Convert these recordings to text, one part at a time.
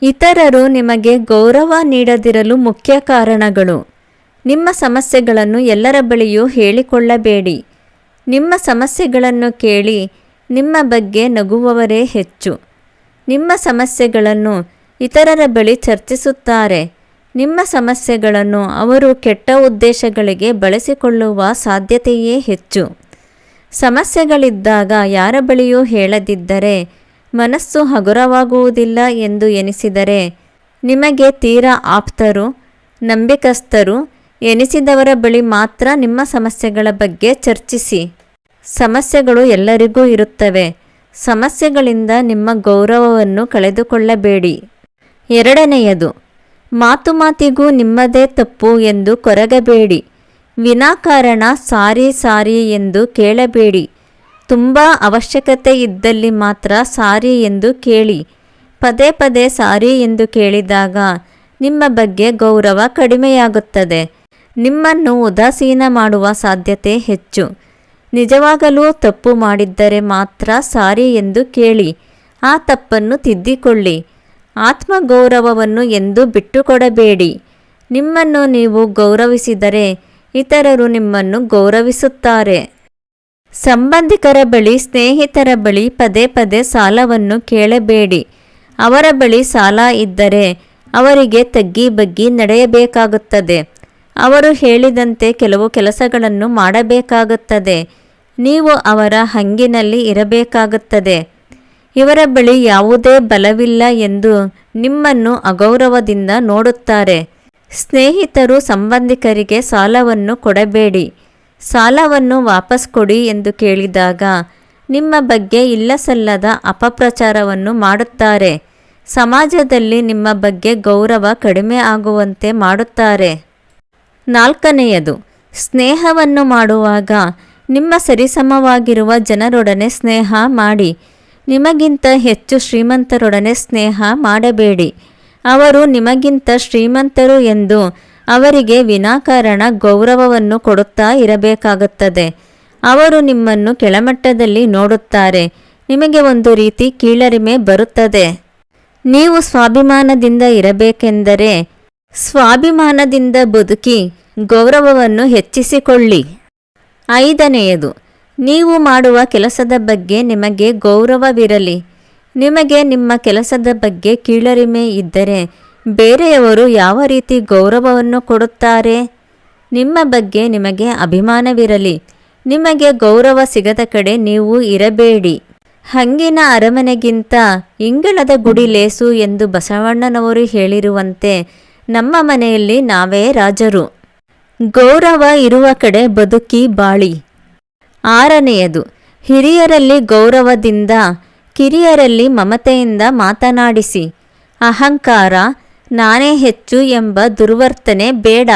ಇತರರು ನಿಮಗೆ ಗೌರವ ನೀಡದಿರಲು ಮುಖ್ಯ ಕಾರಣಗಳು. ನಿಮ್ಮ ಸಮಸ್ಯೆಗಳನ್ನು ಎಲ್ಲರ ಬಳಿಯೂ ಹೇಳಿಕೊಳ್ಳಬೇಡಿ. ನಿಮ್ಮ ಸಮಸ್ಯೆಗಳನ್ನು ಕೇಳಿ ನಿಮ್ಮ ಬಗ್ಗೆ ನಗುವವರೇ ಹೆಚ್ಚು. ನಿಮ್ಮ ಸಮಸ್ಯೆಗಳನ್ನು ಇತರರ ಬಳಿ ಚರ್ಚಿಸುತ್ತಾರೆ. ನಿಮ್ಮ ಸಮಸ್ಯೆಗಳನ್ನು ಅವರು ಕೆಟ್ಟ ಉದ್ದೇಶಗಳಿಗೆ ಬಳಸಿಕೊಳ್ಳುವ ಸಾಧ್ಯತೆಯೇ ಹೆಚ್ಚು. ಸಮಸ್ಯೆಗಳಿದ್ದಾಗ ಯಾರ ಬಳಿಯೂ ಹೇಳದಿದ್ದರೆ ಮನಸ್ಸು ಹಗುರವಾಗುವುದಿಲ್ಲ ಎಂದು ಎನಿಸಿದರೆ ನಿಮಗೆ ತೀರಾ ಆಪ್ತರು, ನಂಬಿಕಸ್ಥರು ಎನಿಸಿದವರ ಬಳಿ ಮಾತ್ರ ನಿಮ್ಮ ಸಮಸ್ಯೆಗಳ ಬಗ್ಗೆ ಚರ್ಚಿಸಿ. ಸಮಸ್ಯೆಗಳು ಎಲ್ಲರಿಗೂ ಇರುತ್ತವೆ. ಸಮಸ್ಯೆಗಳಿಂದ ನಿಮ್ಮ ಗೌರವವನ್ನು ಕಳೆದುಕೊಳ್ಳಬೇಡಿ. ಎರಡನೆಯದು, ಮಾತು ಮಾತಿಗೂ ನಿಮ್ಮದೇ ತಪ್ಪು ಎಂದು ಕೊರಗಬೇಡಿ. ವಿನಾಕಾರಣ ಸಾರಿ ಎಂದು ಕೇಳಬೇಡಿ. ತುಂಬ ಅವಶ್ಯಕತೆ ಇದ್ದಲ್ಲಿ ಮಾತ್ರ ಸಾರಿ ಎಂದು ಕೇಳಿ. ಪದೇ ಪದೇ ಸಾರಿ ಎಂದು ಕೇಳಿದಾಗ ನಿಮ್ಮ ಬಗ್ಗೆ ಗೌರವ ಕಡಿಮೆಯಾಗುತ್ತದೆ. ನಿಮ್ಮನ್ನು ಉದಾಸೀನ ಮಾಡುವ ಸಾಧ್ಯತೆ ಹೆಚ್ಚು. ನಿಜವಾಗಲೂ ತಪ್ಪು ಮಾಡಿದ್ದರೆ ಮಾತ್ರ ಸಾರಿ ಎಂದು ಕೇಳಿ. ಆ ತಪ್ಪನ್ನು ತಿದ್ದಿಕೊಳ್ಳಿ. ಆತ್ಮಗೌರವವನ್ನು ಎಂದೂ ಬಿಟ್ಟುಕೊಡಬೇಡಿ. ನಿಮ್ಮನ್ನು ನೀವು ಗೌರವಿಸಿದರೆ ಇತರರು ನಿಮ್ಮನ್ನು ಗೌರವಿಸುತ್ತಾರೆ. ಸಂಬಂಧಿಕರ ಬಳಿ, ಸ್ನೇಹಿತರ ಬಳಿ ಪದೇ ಪದೇ ಸಾಲವನ್ನು ಕೇಳಬೇಡಿ. ಅವರ ಬಳಿ ಸಾಲ ಇದ್ದರೆ ಅವರಿಗೆ ತಗ್ಗಿ ಬಗ್ಗಿ ನಡೆಯಬೇಕಾಗುತ್ತದೆ. ಅವರು ಹೇಳಿದಂತೆ ಕೆಲವು ಕೆಲಸಗಳನ್ನು ಮಾಡಬೇಕಾಗುತ್ತದೆ. ನೀವು ಅವರ ಹಂಗಿನಲ್ಲಿ ಇರಬೇಕಾಗುತ್ತದೆ. ಇವರ ಬಳಿ ಯಾವುದೇ ಬಲವಿಲ್ಲ ಎಂದು ನಿಮ್ಮನ್ನು ಅಗೌರವದಿಂದ ನೋಡುತ್ತಾರೆ. ಸ್ನೇಹಿತರು ಸಂಬಂಧಿಕರಿಗೆ ಸಾಲವನ್ನು ಕೊಡಬೇಡಿ. ಸಾಲವನ್ನು ವಾಪಸ್ ಕೊಡಿ ಎಂದು ಕೇಳಿದಾಗ ನಿಮ್ಮ ಬಗ್ಗೆ ಇಲ್ಲಸಲ್ಲದ ಅಪಪ್ರಚಾರವನ್ನು ಮಾಡುತ್ತಾರೆ. ಸಮಾಜದಲ್ಲಿ ನಿಮ್ಮ ಬಗ್ಗೆ ಗೌರವ ಕಡಿಮೆ ಆಗುವಂತೆ ಮಾಡುತ್ತಾರೆ. ನಾಲ್ಕನೆಯದು, ಸ್ನೇಹವನ್ನು ಮಾಡುವಾಗ ನಿಮ್ಮ ಸರಿಸಮವಾಗಿರುವ ಜನರೊಡನೆ ಸ್ನೇಹ ಮಾಡಿ. ನಿಮಗಿಂತ ಹೆಚ್ಚು ಶ್ರೀಮಂತರೊಡನೆ ಸ್ನೇಹ ಮಾಡಬೇಡಿ. ಅವರು ನಿಮಗಿಂತ ಶ್ರೀಮಂತರು ಎಂದು ಅವರಿಗೆ ವಿನಾಕಾರಣ ಗೌರವವನ್ನು ಕೊಡುತ್ತಾ ಇರಬೇಕಾಗುತ್ತದೆ. ಅವರು ನಿಮ್ಮನ್ನು ಕೆಳಮಟ್ಟದಲ್ಲಿ ನೋಡುತ್ತಾರೆ. ನಿಮಗೆ ಒಂದು ರೀತಿ ಕೀಳರಿಮೆ ಬರುತ್ತದೆ. ನೀವು ಸ್ವಾಭಿಮಾನದಿಂದ ಇರಬೇಕೆಂದರೆ ಸ್ವಾಭಿಮಾನದಿಂದ ಬದುಕಿ ಗೌರವವನ್ನು ಹೆಚ್ಚಿಸಿಕೊಳ್ಳಿ. ಐದನೆಯದು, ನೀವು ಮಾಡುವ ಕೆಲಸದ ಬಗ್ಗೆ ನಿಮಗೆ ಗೌರವವಿರಲಿ. ನಿಮಗೆ ನಿಮ್ಮ ಕೆಲಸದ ಬಗ್ಗೆ ಕೀಳರಿಮೆ ಇದ್ದರೆ ಬೇರೆಯವರು ಯಾವ ರೀತಿ ಗೌರವವನ್ನು ಕೊಡುತ್ತಾರೆ? ನಿಮ್ಮ ಬಗ್ಗೆ ನಿಮಗೆ ಅಭಿಮಾನವಿರಲಿ. ನಿಮಗೆ ಗೌರವ ಸಿಗದ ಕಡೆ ನೀವು ಇರಬೇಡಿ. ಹಂಗಿನ ಅರಮನೆಗಿಂತ ಇಂಗಳದ ಗುಡಿ ಲೇಸು ಎಂದು ಬಸವಣ್ಣನವರು ಹೇಳಿರುವಂತೆ ನಮ್ಮ ಮನೆಯಲ್ಲಿ ನಾವೇ ರಾಜರು. ಗೌರವ ಇರುವ ಕಡೆ ಬದುಕಿ ಬಾಳಿ. ಆರನೆಯದು, ಹಿರಿಯರಲ್ಲಿ ಗೌರವದಿಂದ, ಕಿರಿಯರಲ್ಲಿ ಮಮತೆಯಿಂದ ಮಾತನಾಡಿಸಿ. ಅಹಂಕಾರ, ನಾನೇ ಹೆಚ್ಚು ಎಂಬ ದುರ್ವರ್ತನೆ ಬೇಡ.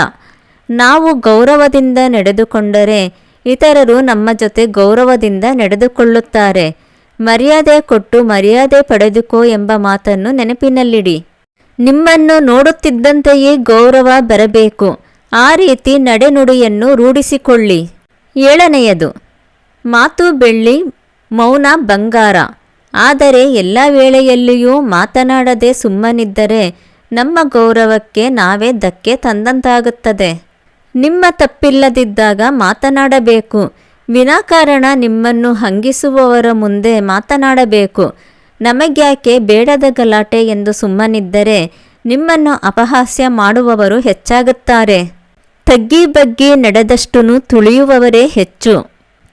ನಾವು ಗೌರವದಿಂದ ನಡೆದುಕೊಂಡರೆ ಇತರರು ನಮ್ಮ ಜೊತೆ ಗೌರವದಿಂದ ನಡೆದುಕೊಳ್ಳುತ್ತಾರೆ. ಮರ್ಯಾದೆ ಕೊಟ್ಟು ಮರ್ಯಾದೆ ಪಡೆದುಕೋ ಎಂಬ ಮಾತನ್ನು ನೆನಪಿನಲ್ಲಿಡಿ. ನಿಮ್ಮನ್ನು ನೋಡುತ್ತಿದ್ದಂತೆಯೇ ಗೌರವ ಬರಬೇಕು. ಆ ರೀತಿ ನಡೆನುಡಿಯನ್ನು ರೂಢಿಸಿಕೊಳ್ಳಿ. ಏಳನೆಯದು, ಮಾತು ಬೆಳ್ಳಿ, ಮೌನ ಬಂಗಾರ. ಆದರೆ ಎಲ್ಲ ವೇಳೆಯಲ್ಲಿಯೂ ಮಾತನಾಡದೆ ಸುಮ್ಮನಿದ್ದರೆ ನಮ್ಮ ಗೌರವಕ್ಕೆ ನಾವೇ ಧಕ್ಕೆ ತಂದಂತಾಗುತ್ತದೆ. ನಿಮ್ಮ ತಪ್ಪಿಲ್ಲದಿದ್ದಾಗ ಮಾತನಾಡಬೇಕು. ವಿನಾಕಾರಣ ನಿಮ್ಮನ್ನು ಹಂಗಿಸುವವರ ಮುಂದೆ ಮಾತನಾಡಬೇಕು. ನಮಗ್ಯಾಕೆ ಬೇಡದ ಗಲಾಟೆ ಎಂದು ಸುಮ್ಮನಿದ್ದರೆ ನಿಮ್ಮನ್ನು ಅಪಹಾಸ್ಯ ಮಾಡುವವರು ಹೆಚ್ಚಾಗುತ್ತಾರೆ. ತಗ್ಗಿ ಬಗ್ಗಿ ನಡೆದಷ್ಟೂ ತುಳಿಯುವವರೇ ಹೆಚ್ಚು.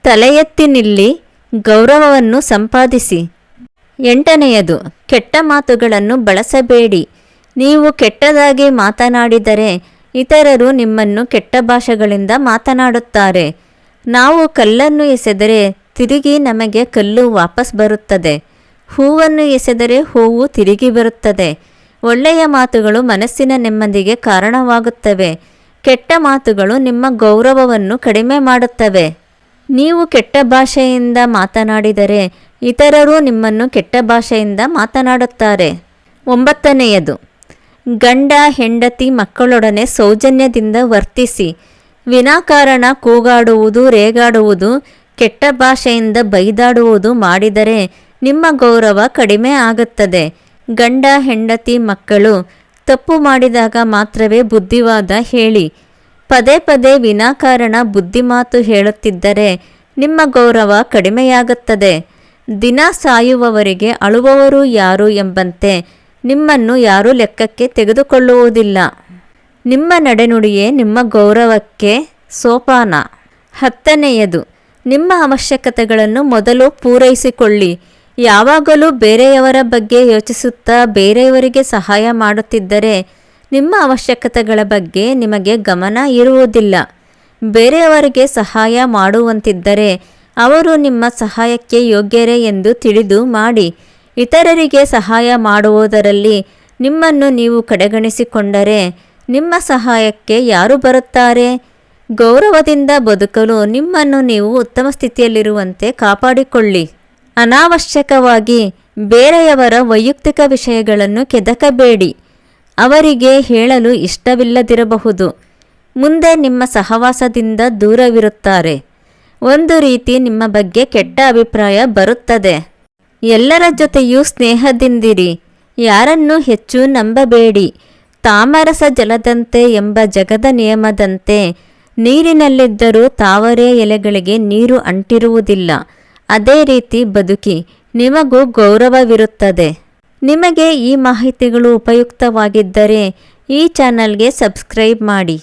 ತಲೆ ಎತ್ತಿ ನಿಲ್ಲಿ, ಗೌರವವನ್ನು ಸಂಪಾದಿಸಿ. ಎಂಟನೆಯದು, ಕೆಟ್ಟ ಮಾತುಗಳನ್ನು ಬಳಸಬೇಡಿ. ನೀವು ಕೆಟ್ಟದಾಗಿ ಮಾತನಾಡಿದರೆ ಇತರರು ನಿಮ್ಮನ್ನು ಕೆಟ್ಟ ಭಾಷೆಗಳಿಂದ ಮಾತನಾಡುತ್ತಾರೆ. ನಾವು ಕಲ್ಲನ್ನು ಎಸೆದರೆ ತಿರುಗಿ ನಮಗೆ ಕಲ್ಲು ವಾಪಸ್ ಬರುತ್ತದೆ. ಹೂವನ್ನು ಎಸೆದರೆ ಹೂವು ತಿರುಗಿ ಬರುತ್ತದೆ. ಒಳ್ಳೆಯ ಮಾತುಗಳು ಮನಸ್ಸಿನ ನೆಮ್ಮದಿಗೆ ಕಾರಣವಾಗುತ್ತವೆ. ಕೆಟ್ಟ ಮಾತುಗಳು ನಿಮ್ಮ ಗೌರವವನ್ನು ಕಡಿಮೆ ಮಾಡುತ್ತವೆ. ನೀವು ಕೆಟ್ಟ ಭಾಷೆಯಿಂದ ಮಾತನಾಡಿದರೆ ಇತರರು ನಿಮ್ಮನ್ನು ಕೆಟ್ಟ ಭಾಷೆಯಿಂದ ಮಾತನಾಡುತ್ತಾರೆ. ಒಂಬತ್ತನೆಯದು, ಗಂಡ ಹೆಂಡತಿ ಮಕ್ಕಳೊಡನೆ ಸೌಜನ್ಯದಿಂದ ವರ್ತಿಸಿ. ವಿನಾಕಾರಣ ಕೂಗಾಡುವುದು, ರೇಗಾಡುವುದು, ಕೆಟ್ಟ ಭಾಷೆಯಿಂದ ಬೈದಾಡುವುದು ಮಾಡಿದರೆ ನಿಮ್ಮ ಗೌರವ ಕಡಿಮೆ ಆಗುತ್ತದೆ. ಗಂಡ ಹೆಂಡತಿ ಮಕ್ಕಳು ತಪ್ಪು ಮಾಡಿದಾಗ ಮಾತ್ರವೇ ಬುದ್ಧಿವಾದ ಹೇಳಿ. ಪದೇ ಪದೇ ವಿನಾಕಾರಣ ಬುದ್ಧಿಮಾತು ಹೇಳುತ್ತಿದ್ದರೆ ನಿಮ್ಮ ಗೌರವ ಕಡಿಮೆಯಾಗುತ್ತದೆ. ದಿನ ಸಾಯುವವರಿಗೆ ಅಳುವವರು ಯಾರು ಎಂಬಂತೆ ನಿಮ್ಮನ್ನು ಯಾರೂ ಲೆಕ್ಕಕ್ಕೆ ತೆಗೆದುಕೊಳ್ಳುವುದಿಲ್ಲ. ನಿಮ್ಮ ನಡೆನುಡಿಯೇ ನಿಮ್ಮ ಗೌರವಕ್ಕೆ ಸೋಪಾನ. 10ನೇಯದು, ನಿಮ್ಮ ಅವಶ್ಯಕತೆಗಳನ್ನು ಮೊದಲು ಪೂರೈಸಿಕೊಳ್ಳಿ. ಯಾವಾಗಲೂ ಬೇರೆಯವರ ಬಗ್ಗೆ ಯೋಚಿಸುತ್ತಾ ಬೇರೆಯವರಿಗೆ ಸಹಾಯ ಮಾಡುತ್ತಿದ್ದರೆ ನಿಮ್ಮ ಅವಶ್ಯಕತೆಗಳ ಬಗ್ಗೆ ನಿಮಗೆ ಗಮನ ಇರುವುದಿಲ್ಲ. ಬೇರೆಯವರಿಗೆ ಸಹಾಯ ಮಾಡುವಂತಿದ್ದರೆ ಅವರು ನಿಮ್ಮ ಸಹಾಯಕ್ಕೆ ಯೋಗ್ಯರೇ ಎಂದು ತಿಳಿದು ಮಾಡಿ. ಇತರರಿಗೆ ಸಹಾಯ ಮಾಡುವುದರಲ್ಲಿ ನಿಮ್ಮನ್ನು ನೀವು ಕಡೆಗಣಿಸಿಕೊಂಡರೆ ನಿಮ್ಮ ಸಹಾಯಕ್ಕೆ ಯಾರು ಬರುತ್ತಾರೆ? ಗೌರವದಿಂದ ಬದುಕಲು ನಿಮ್ಮನ್ನು ನೀವು ಉತ್ತಮ ಸ್ಥಿತಿಯಲ್ಲಿರುವಂತೆ ಕಾಪಾಡಿಕೊಳ್ಳಿ. ಅನಾವಶ್ಯಕವಾಗಿ ಬೇರೆಯವರ ವೈಯಕ್ತಿಕ ವಿಷಯಗಳನ್ನು ಕೆದಕಬೇಡಿ. ಅವರಿಗೆ ಹೇಳಲು ಇಷ್ಟವಿಲ್ಲದಿರಬಹುದು. ಮುಂದೆ ನಿಮ್ಮ ಸಹವಾಸದಿಂದ ದೂರವಿರುತ್ತಾರೆ. ಒಂದು ರೀತಿ ನಿಮ್ಮ ಬಗ್ಗೆ ಕೆಟ್ಟ ಅಭಿಪ್ರಾಯ ಬರುತ್ತದೆ. ಎಲ್ಲರ ಜೊತೆಯೂ ಸ್ನೇಹದಿಂದಿರಿ. ಯಾರನ್ನೂ ಹೆಚ್ಚು ನಂಬಬೇಡಿ. ತಾಮರಸ ಜಲದಂತೆ ಎಂಬ ಜಗದ ನಿಯಮದಂತೆ ನೀರಿನಲ್ಲಿದ್ದರೂ ತಾವರೆ ಎಲೆಗಳಿಗೆ ನೀರು ಅಂಟಿರುವುದಿಲ್ಲ. ಅದೇ ರೀತಿ ಬದುಕಿ, ನಿಮಗೂ ಗೌರವವಿರುತ್ತದೆ. ನಿಮಗೆ ಈ ಮಾಹಿತಿಗಳು ಉಪಯುಕ್ತವಾಗಿದ್ದರೆ ಈ ಚಾನಲ್ಗೆ ಸಬ್ಸ್ಕ್ರೈಬ್ ಮಾಡಿ.